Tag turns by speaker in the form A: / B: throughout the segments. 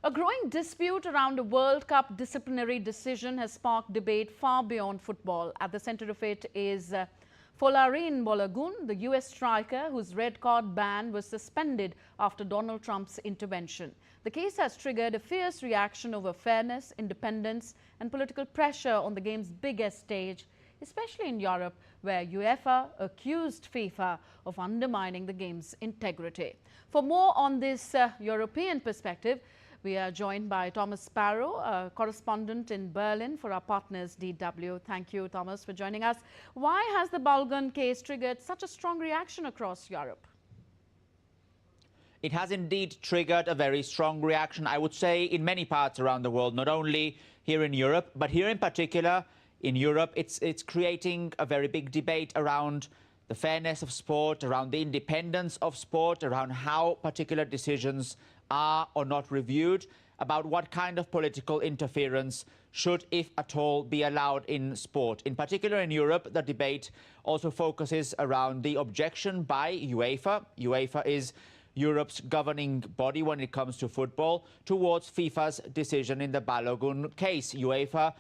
A: A growing dispute around a World Cup disciplinary decision has sparked debate far beyond football. At the center of it is Folarin Balogun, the US striker whose red card ban was suspended after Donald Trump's intervention. The case has triggered a fierce reaction over fairness, independence and political pressure on the game's biggest stage, especially in Europe, where UEFA accused FIFA of undermining the game's integrity. For more on this European perspective, we are joined by Thomas Sparrow, a correspondent in Berlin for our partners DW. Thank you, Thomas, for joining us. Why has the Balogun case triggered such a strong reaction across Europe?
B: It has indeed triggered a very strong reaction, I would say, in many parts around the world, not only here in Europe, but here in particular in Europe. It's creating a very big debate around the fairness of sport, around the independence of sport, around how particular decisions are or not reviewed, about what kind of political interference should, if at all, be allowed in sport. In particular in Europe, the debate also focuses around the objection by UEFA. UEFA is Europe's governing body when it comes to football, towards FIFA's decision in the Balogun case. UEFA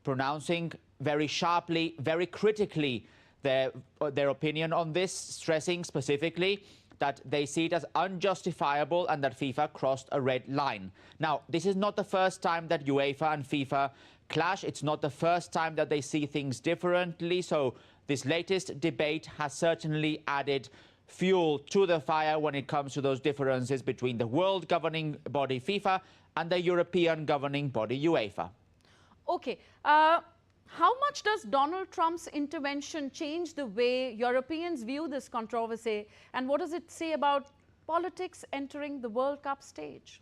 B: pronouncing very sharply, very critically their opinion on this, stressing specifically that they see it as unjustifiable and that FIFA crossed a red line. Now, this is not the first time that UEFA and FIFA clash. It's not the first time that they see things differently. So this latest debate has certainly added fuel to the fire when it comes to those differences between the world governing body FIFA and the European governing body UEFA.
A: Okay. How much does Donald Trump's intervention change the way Europeans view this controversy? And what does it say about politics entering the World Cup stage?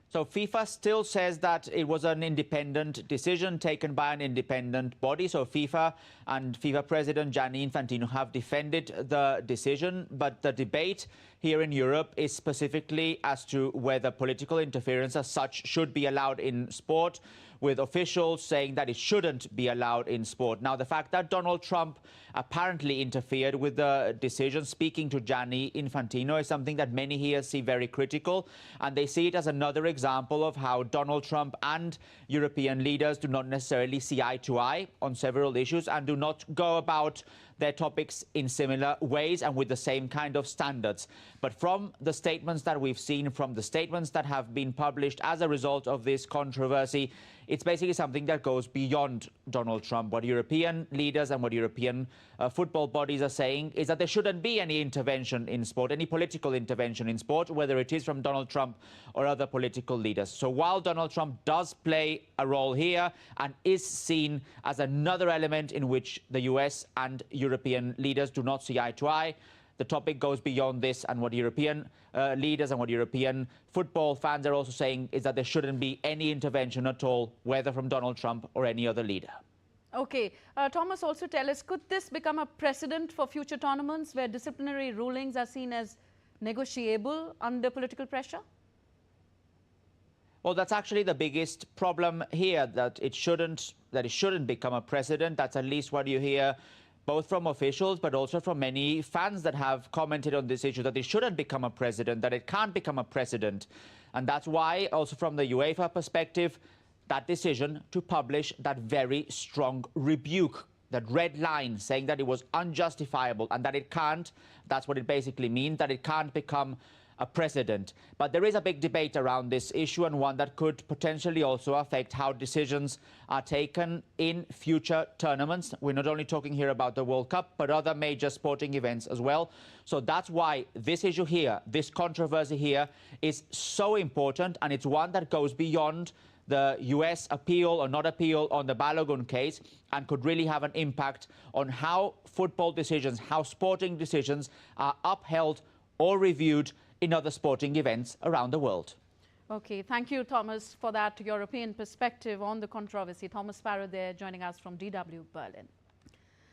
B: So FIFA still says that it was an independent decision taken by an independent body. So FIFA and FIFA President Gianni Infantino have defended the decision. But the debate here in Europe is specifically as to whether political interference as such should be allowed in sport, with officials saying that it shouldn't be allowed in sport. Now, the fact that Donald Trump apparently interfered with the decision, speaking to Gianni Infantino, is something that many here see very critical, and they see it as another example of how Donald Trump and European leaders do not necessarily see eye to eye on several issues and do not go about their topics in similar ways and with the same kind of standards. But from the statements that we've seen, from the statements that have been published as a result of this controversy, it's basically something that goes beyond Donald Trump. What European leaders and what European football bodies are saying is that there shouldn't be any intervention in sport, any political intervention in sport, whether it is from Donald Trump or other political leaders. So while Donald Trump does play a role here and is seen as another element in which the US and European leaders do not see eye to eye, the topic goes beyond this, and what European leaders and what European football fans are also saying is that there shouldn't be any intervention at all, whether from Donald Trump or any other leader.
A: Okay. Thomas, also tell us, could this become a precedent for future tournaments where disciplinary rulings are seen as negotiable under political pressure?
B: Well, that's actually the biggest problem here, that it shouldn't become a precedent. That's at least what you hear both from officials, but also from many fans that have commented on this issue, that it shouldn't become a precedent, that it can't become a precedent. And that's why, also from the UEFA perspective, that decision to publish that very strong rebuke, that red line, saying that it was unjustifiable and that it can't, that's what it basically means, that it can't become a precedent. But there is a big debate around this issue, and one that could potentially also affect how decisions are taken in future tournaments. We're not only talking here about the World Cup, but other major sporting events as well. So that's why this issue here, this controversy here, is so important, and it's one that goes beyond the US appeal or not appeal on the Balogun case, and could really have an impact on how football decisions, how sporting decisions are upheld or reviewed in other sporting events around the world.
A: Okay, thank you, Thomas, for that European perspective on the controversy. Thomas Sparrow there joining us from DW Berlin.